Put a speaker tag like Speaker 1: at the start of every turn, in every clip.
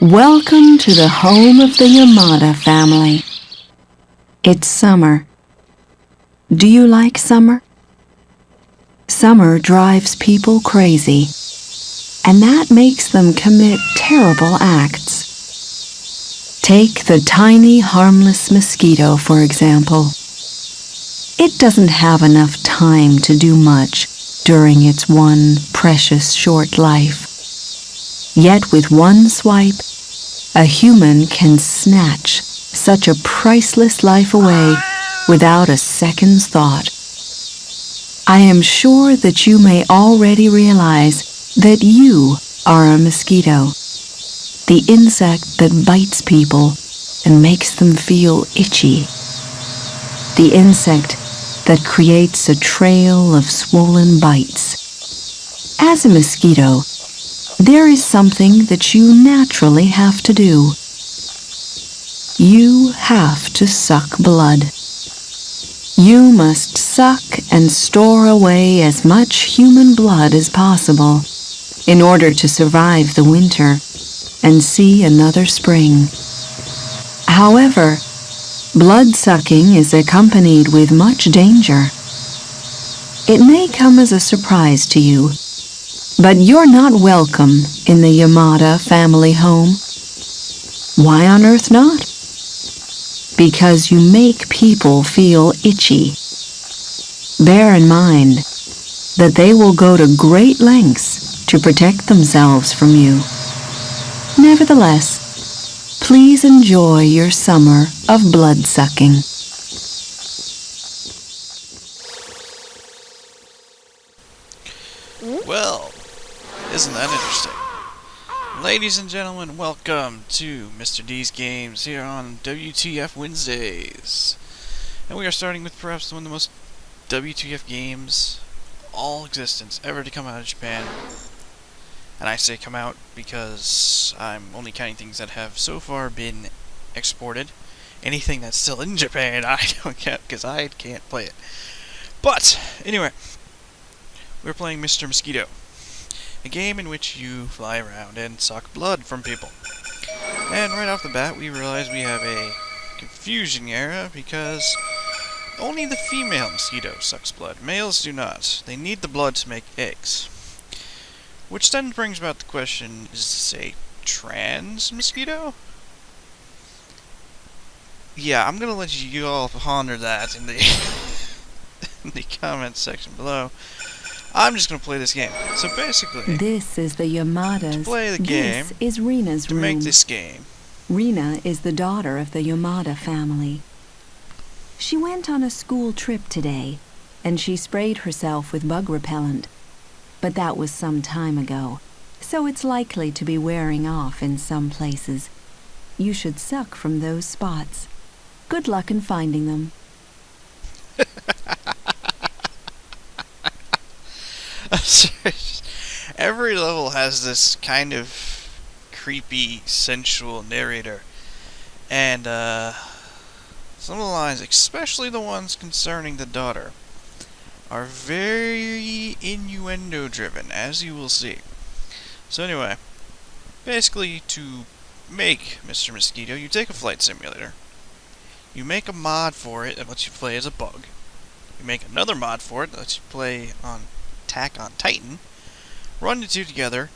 Speaker 1: Welcome to the home of the Yamada family. It's summer. Do you like summer? Summer drives people crazy, and that makes them commit terrible acts. Take the tiny, harmless mosquito, for example. It doesn't have enough time to do much during its one precious short life. Yet with one swipe, a human can snatch such a priceless life away without a second's thought. I am sure that you may already realize that you are a mosquito, the insect that bites people and makes them feel itchy, the insect that creates a trail of swollen bites. As a mosquito, there is something that you naturally have to do. You have to suck blood. You must suck and store away as much human blood as possible in order to survive the winter and see another spring. However, blood-sucking is accompanied with much danger. It may come as a surprise to you, but you're not welcome in the Yamada family home. Why on earth not? Because you make people feel itchy. Bear in mind that they will go to great lengths to protect themselves from you. Nevertheless, please enjoy your summer of blood-sucking.
Speaker 2: Well, isn't that interesting? Ladies and gentlemen, welcome to Mr. D's Games here on WTF Wednesdays. And we are starting with perhaps one of the most WTF games all existence ever to come out of Japan. And I say come out because I'm only counting things that have so far been exported. Anything that's still in Japan, I don't count because I can't play it. But, anyway, we're playing Mr. Mosquito. A game in which you fly around and suck blood from people. And right off the bat, we realize we have a confusion error because only the female mosquito sucks blood. Males do not. They need the blood to make eggs. Which then brings about the question, is this a trans mosquito? Yeah, I'm gonna let you all ponder that in the in the comments section below. I'm just gonna play this game. So basically,
Speaker 1: This is the Yamadas.
Speaker 2: to play the game,
Speaker 1: This is Rina's
Speaker 2: to
Speaker 1: room.
Speaker 2: make this game,
Speaker 1: Rina is the daughter of the Yamada family. She went on a school trip today, and she sprayed herself with bug repellent. But that was some time ago, so it's likely to be wearing off in some places. You should suck from those spots. Good luck in finding them.
Speaker 2: every level has this kind of creepy, sensual narrator. And, some of the lines, especially the ones concerning the daughter, are very innuendo-driven, as you will see. So anyway, basically, to make Mr. Mosquito, you take a flight simulator. You make a mod for it that lets you play as a bug. You make another mod for it that lets you play on Attack on Titan, run the two together,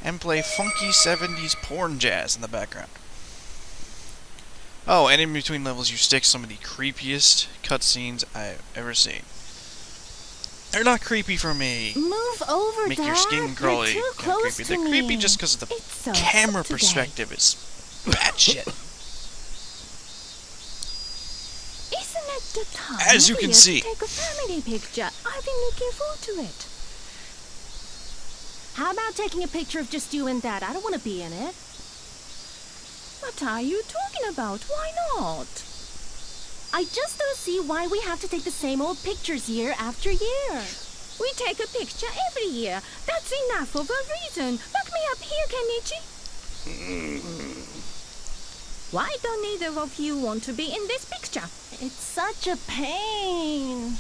Speaker 2: and play funky 70s porn jazz in the background. Oh, and in between levels you stick some of the creepiest cutscenes I've ever seen. They're not creepy for me.
Speaker 3: Move over,
Speaker 2: Make
Speaker 3: Dad.
Speaker 2: your skin crawly.
Speaker 3: You're too close
Speaker 2: Creepy.
Speaker 3: to
Speaker 2: They're
Speaker 3: me.
Speaker 2: creepy just because of the
Speaker 3: It's so
Speaker 2: camera
Speaker 3: hot today.
Speaker 2: perspective is bad shit.
Speaker 3: Isn't it the time
Speaker 2: As you
Speaker 3: of
Speaker 2: can
Speaker 3: year
Speaker 2: see.
Speaker 3: to take a family picture? I've been looking forward to it. How about taking a picture of just you and Dad? I don't want to be in it. What are you talking about? Why not? I just don't see why we have to take the same old pictures year after year. We take a picture every year. That's enough of a reason. Look me up here, Kenichi. Why don't neither of you want to be in this picture? It's such a pain.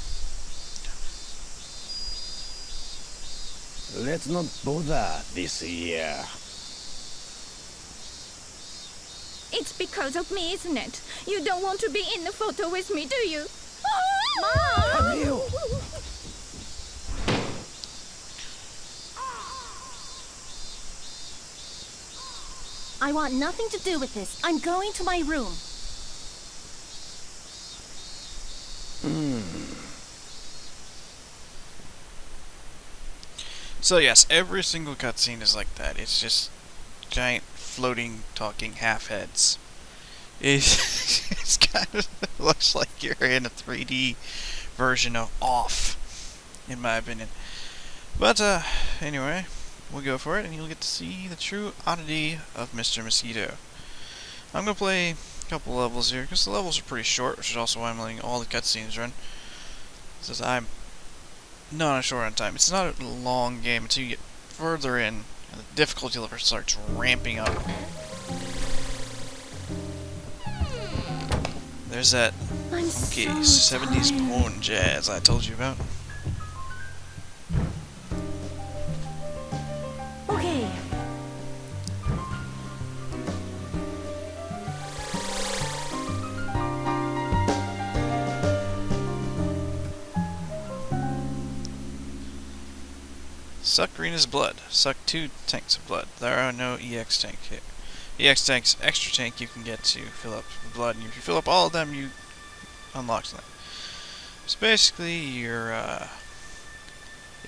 Speaker 4: Let's not bother this year. It's because of me, isn't it? You don't want to be in the photo with me, do you?
Speaker 3: Mom! I want nothing to do with this. I'm going to my room.
Speaker 2: So yes, every single cutscene is like that. It's just giant floating talking half heads. It's kind of looks like you're in a 3D version of Off, in my opinion. But anyway, we'll go for it, and you'll get to see the true oddity of Mr. Mosquito. I'm gonna play a couple levels here because the levels are pretty short, which is also why I'm letting all the cutscenes run. Since I'm not short on time. It's not a long game until you get further in and the difficulty level starts ramping up. There's that funky 70s porn jazz I told you about.
Speaker 3: Okay.
Speaker 2: Suck Rena's blood. Suck 2 tanks of blood. There are no EX tank here. EX tank's extra tank you can get to fill up the blood, and if you fill up all of them, you unlock them. So basically, you're,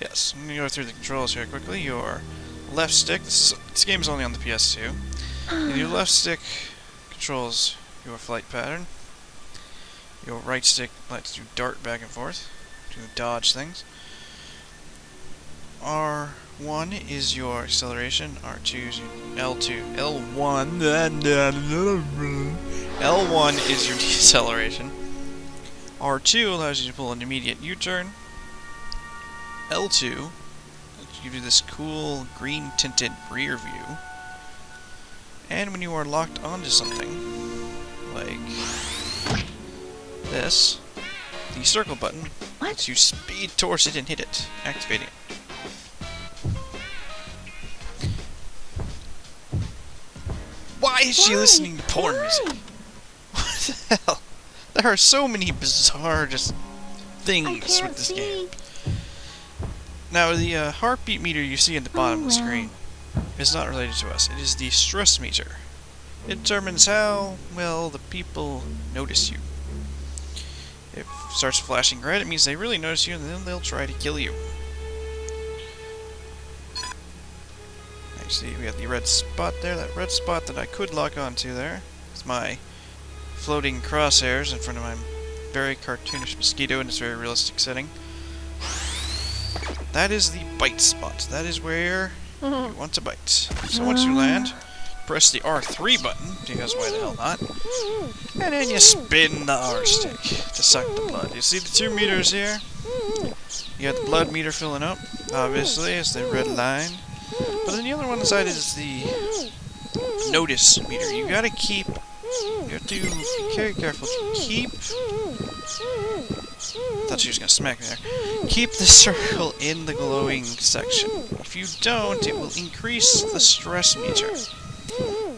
Speaker 2: yes, I'm gonna go through the controls here quickly. Your left stick, this game is only on the PS2, and your left stick controls your flight pattern. Your right stick lets you dart back and forth to dodge things. R1 is your acceleration, R2 is your L2, L1 is your deceleration, R2 allows you to pull an immediate U-turn, L2 lets you do this cool green tinted rear view, and when you are locked onto something, like this, the circle button lets you speed towards it and hit it, activating it. Why is she listening to porn music? What the hell? There are so many bizarre just things with this game. Now, the heartbeat meter you see at the bottom of the screen is not related to us. It is the stress meter. It determines how well the people notice you. If it starts flashing red, it means they really notice you, and then they'll try to kill you. See, we have the red spot there, that red spot that I could lock onto there. It's my floating crosshairs in front of my very cartoonish mosquito in its very realistic setting. That is the bite spot. That is where you want to bite. So once you land, press the R3 button, because why the hell not? And then you spin the R stick to suck the blood. You see the 2 meters here? You have the blood meter filling up, obviously, it's the red line. But then the other one on the side is the notice meter. You have to be very careful to keep... I thought she was going to smack me there. Keep the circle in the glowing section. If you don't, it will increase the stress meter.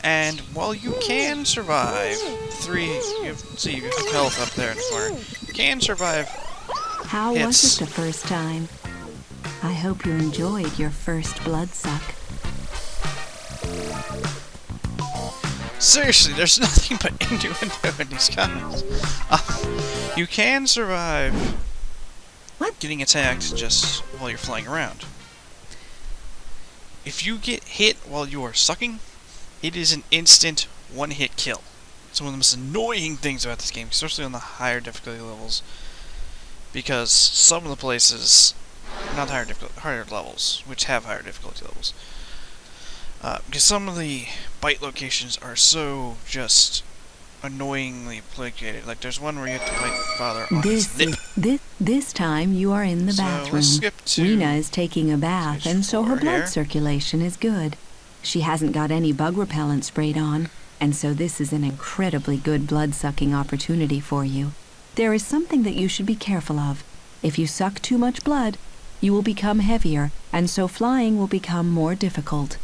Speaker 2: And while you can survive 3... You see your health up there in the corner. You can survive
Speaker 1: How was
Speaker 2: hits.
Speaker 1: it the first time? I hope you enjoyed your first blood suck.
Speaker 2: Seriously, there's nothing but innuendo in these comments. You can survive getting attacked just while you're flying around. If you get hit while you are sucking, it is an instant one-hit kill. It's one of the most annoying things about this game, especially on the higher difficulty levels, because some of the places, not higher levels, which have higher difficulty levels, because some of the bite locations are so just annoyingly placated. Like there's one where you have to bite Father on his lip.
Speaker 1: This time you are in the
Speaker 2: So,
Speaker 1: bathroom.
Speaker 2: let's skip to
Speaker 1: Rena is taking a bath,
Speaker 2: stage
Speaker 1: and so her
Speaker 2: 4
Speaker 1: blood
Speaker 2: here.
Speaker 1: circulation is good. She hasn't got any bug repellent sprayed on, and so this is an incredibly good blood-sucking opportunity for you. There is something that you should be careful of. If you suck too much blood, you will become heavier, and so flying will become more difficult.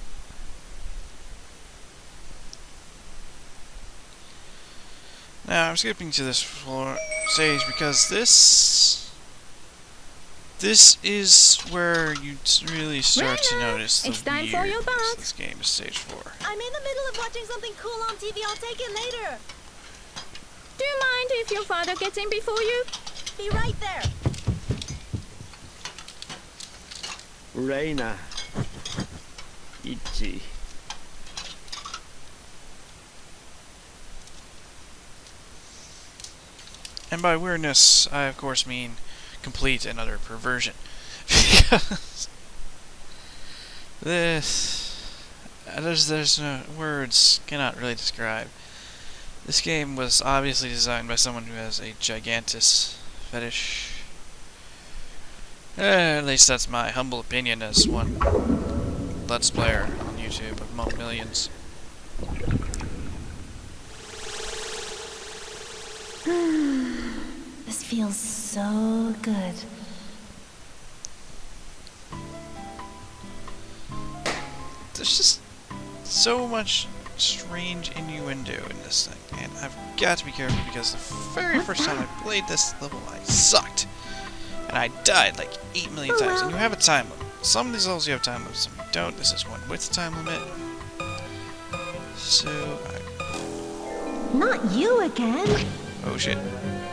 Speaker 2: Now, I'm skipping to this stage because this is where you really start to notice the
Speaker 4: it's time for your
Speaker 2: weirdness of
Speaker 4: bath.
Speaker 2: this game is stage 4.
Speaker 3: I'm in the middle of watching something cool on TV. I'll take it later.
Speaker 4: Do you mind if your father gets in before you?
Speaker 3: Be right there.
Speaker 5: Reina. Ichi.
Speaker 2: And by weirdness, I of course mean complete and utter perversion. Because there's no words cannot really describe. This game was obviously designed by someone who has a gigantus fetish. At least that's my humble opinion as one Let's Player on YouTube among millions.
Speaker 3: This feels so good.
Speaker 2: There's just so much strange innuendo in this thing, and I've got to be careful because the very first time I played this level, I sucked. And I died like 8 million times, and you have a time limit. Some of these levels you have time limits, some you don't. This is one with a time limit. So,
Speaker 3: Not you again.
Speaker 2: oh shit.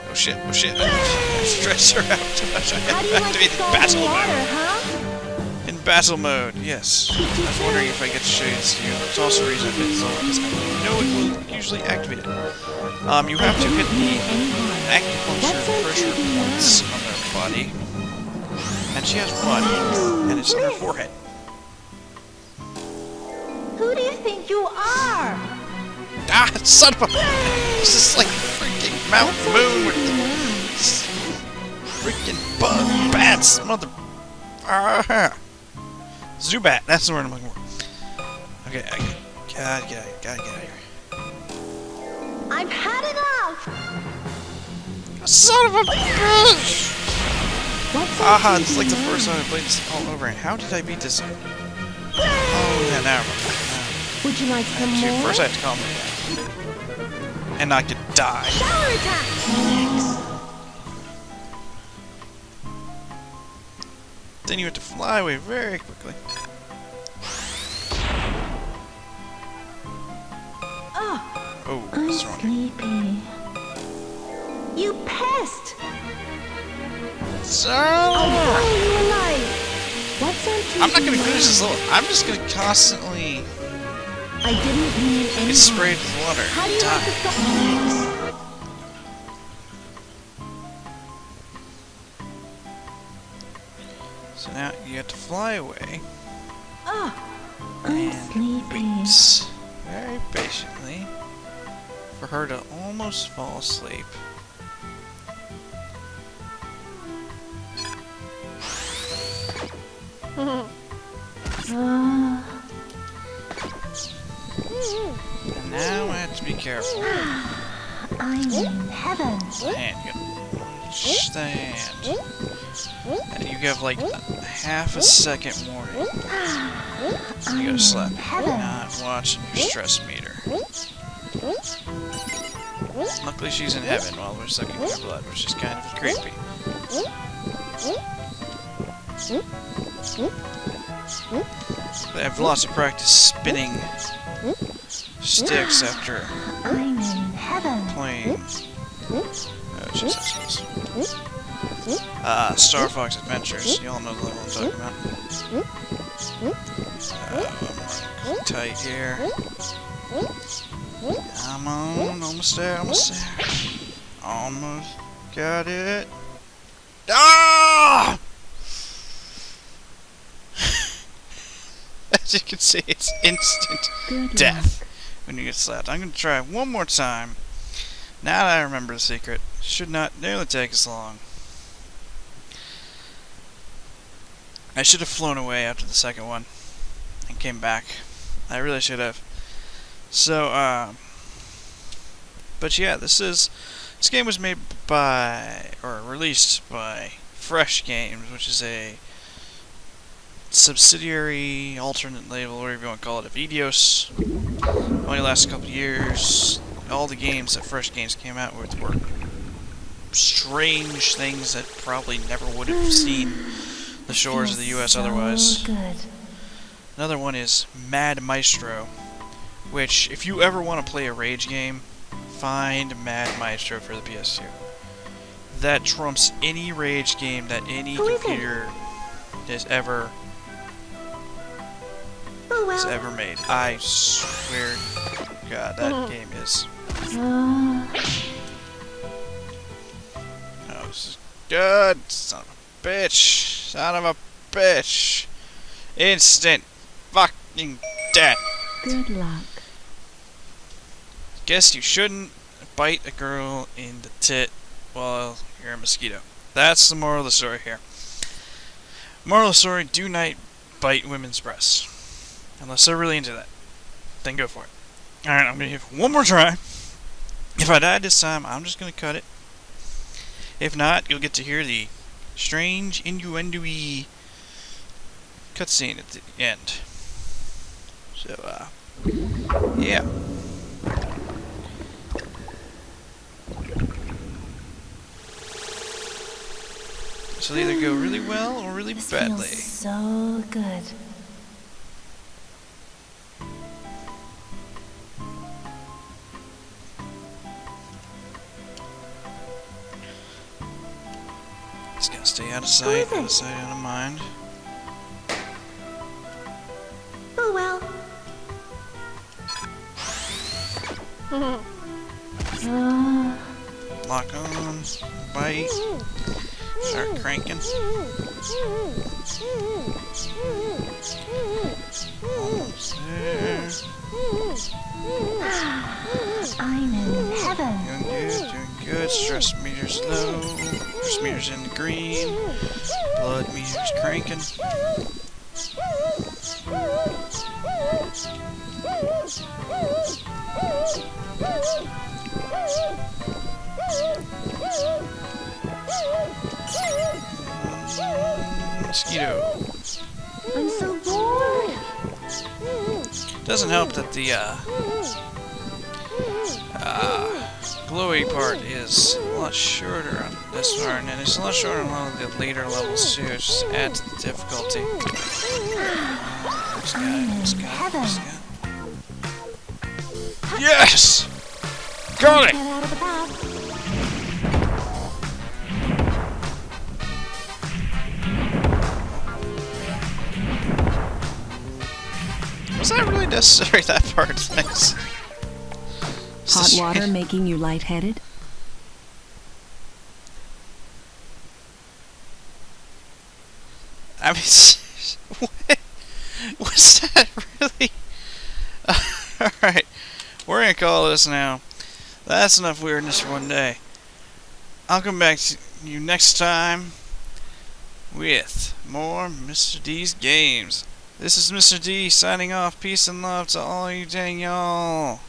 Speaker 2: Oh shit, oh shit. I stretched her out too much. I
Speaker 3: How do you
Speaker 2: had
Speaker 3: like
Speaker 2: to be
Speaker 3: to
Speaker 2: in
Speaker 3: go
Speaker 2: battle
Speaker 3: water,
Speaker 2: mode.
Speaker 3: huh?
Speaker 2: In battle mode, yes. I was wondering if I get to show you this to you. It's also a reason I picked this level, because I know it will usually activate it. You have to hit the acupuncture pressure points on their body. And she has one, and it's on her forehead.
Speaker 3: Who do you think you are?
Speaker 2: Ah, son of a... It's just like freaking Mount Moon with the freaking bug bats, mother... Ah, Zubat, that's the word I'm looking for. Okay, I gotta get out of here.
Speaker 3: I've had enough.
Speaker 2: Son of a bitch!
Speaker 3: What's
Speaker 2: Aha, this is like the first time I played this all over, and how did I beat this? Oh, yeah, now I remember.
Speaker 3: Would you like some
Speaker 2: Shoot,
Speaker 3: more?
Speaker 2: first I have to calm her down. And not get die.
Speaker 3: Shower attack.
Speaker 2: Then you have to fly away very quickly. Oh,
Speaker 3: I'm
Speaker 2: what's wrong?
Speaker 3: sleepy. You pest!
Speaker 2: So...
Speaker 3: Oh, you alive. What's on
Speaker 2: I'm not gonna finish this level. I'm just gonna constantly
Speaker 3: I didn't mean any
Speaker 2: get sprayed with water.
Speaker 3: How do you like the
Speaker 2: Die.
Speaker 3: song?
Speaker 2: So now you have to fly away
Speaker 3: I'm
Speaker 2: and
Speaker 3: sleepy.
Speaker 2: wait very patiently for her to almost fall asleep. And now I have to be careful.
Speaker 3: I'm in heaven.
Speaker 2: Stand, you gotta stand. And you have like half a second warning. You gotta slap. Not watching your stress meter. Luckily she's in heaven while we're sucking her blood, which is kind of creepy. But I have lots of practice spinning sticks after
Speaker 3: I'm in heaven.
Speaker 2: playing. Oh, Jesus. Star Fox Adventures. You all know the level I'm talking about. I'm running tight here. Come on, almost there, almost there. Almost got it. Ah! As you can see, it's instant death when you get slapped. I'm going to try one more time. Now that I remember the secret, should not nearly take as long. I should have flown away after the second one and came back. I really should have. So, but yeah, this game was made by, or released by Fresh Games, which is a subsidiary, alternate label, whatever you want to call it, of Eidos. Only lasts a couple years. all the games that Fresh Games came out with were strange things that probably never would have seen the shores of the U.S. otherwise.
Speaker 3: Good.
Speaker 2: Another one is Mad Maestro, which, if you ever want to play a rage game, find Mad Maestro for the PS2. That trumps any rage game that any computer has ever made. I swear to God, that game is. Oh, this is good. Son of a bitch. Son of a bitch. Instant fucking death.
Speaker 1: Good luck.
Speaker 2: Guess you shouldn't bite a girl in the tit while you're a mosquito. That's the moral of the story here. Moral of the story, do not bite women's breasts. Unless they're really into that. Then go for it. Alright, I'm going to give it one more try. If I die this time, I'm just going to cut it. If not, you'll get to hear the strange innuendo-y cutscene at the end. So, yeah. This will either go really well or really badly.
Speaker 3: Feels so good.
Speaker 2: Just gotta stay out of sight, out of sight, out of mind.
Speaker 3: Oh well.
Speaker 2: Lock on, bite, start cranking. Almost there.
Speaker 3: I'm in heaven.
Speaker 2: Doing good. Stress meter's low. Stress meter's in the green. Blood meter's cranking. Mosquito.
Speaker 3: I'm so bored.
Speaker 2: Doesn't help that the glowy part is a lot shorter on this one, and it's a lot shorter on all of the later levels too. It just adds to the difficulty. Yes! Got it!
Speaker 3: Get out of the path.
Speaker 2: Was that really necessary, that part? Thanks.
Speaker 1: Hot water making you lightheaded?
Speaker 2: I mean, what? Was that really? Alright, we're gonna call this now. That's enough weirdness for one day. I'll come back to you next time with more Mr. D's games. This is Mr. D signing off. Peace and love to all you dang y'all.